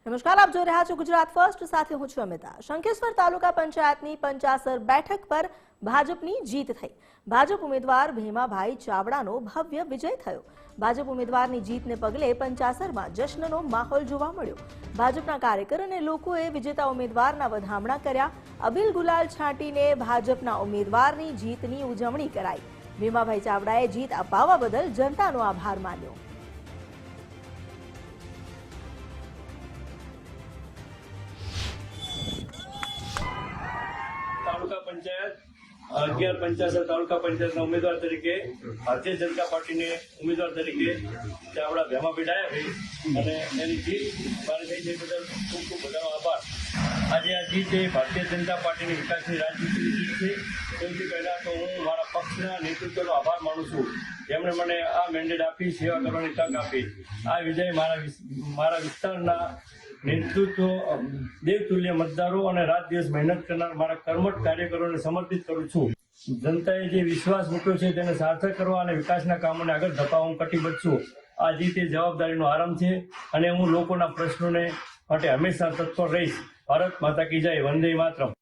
નમસ્કાર, આપ જોઈ રહ્યા છો ગુજરાત ફર્સ્ટ, સાથે હું છું અમિતા। શંખેશ્વર તાલુકા પંચાયતની પંચાસર બેઠક પર ભાજપની જીત થઈ। ભાજપ ઉમેદવાર ભીમાભાઈ ચાવડાનો ભવ્ય વિજય થયો। ભાજપ ઉમેદવારની જીતને પગલે પંચાસરમાં જશ્નનો માહોલ જોવા મળ્યો। ભાજપના કાર્યકર અને લોકોએ વિજેતા ઉમેદવારના વધામણા કર્યા। અબીલ ગુલાલ છાંટીને ભાજપના ઉમેદવારની જીતની ઉજવણી કરાઈ। ભીમાભાઈ ચાવડાએ જીત અપાવવા બદલ જનતાનો આભાર માન્યો। તાલુકા પંચાયત 11 તાલુકા પંચાયતના ઉમેદવાર તરીકે ભારતીય જનતા પાર્ટીને ઉમેદવાર તરીકે ચાવડા ભીમાભાઈ ડાયાભાઈ અને એની જીત મારી થઈ છે બદલ ખૂબ ખૂબ બધાનો આભાર। આજે આ જીત એ ભારતીય જનતા પાર્ટીની વિકાસની રાજનીતિની જીત છે। સૌથી પહેલાં તો હું મારા પક્ષના નેતૃત્વનો આભાર માનું છું, જેમણે મને આ મેન્ડેટ આપી, સેવા કરવાની તક આપી। આ વિજય મારા વિસ્તારના નેતૃત્વ દેવતુલ્ય મતદારો અને રાત દિવસ મહેનત કરનાર મારા કર્મઠ કાર્યકરોને સમર્પિત કરું છું। જનતાએ જે વિશ્વાસ મૂક્યો છે તેને સાર્થક કરવા અને વિકાસના કામોને આગળ ધપાવવા હું કટિબદ્ધ છું। આ જીત એ જવાબદારીનો આરંભ છે અને હું લોકોના પ્રશ્નોને માટે હંમેશા તત્પર રહીશ। ભારત માતા કી જય, વંદે માતરમ।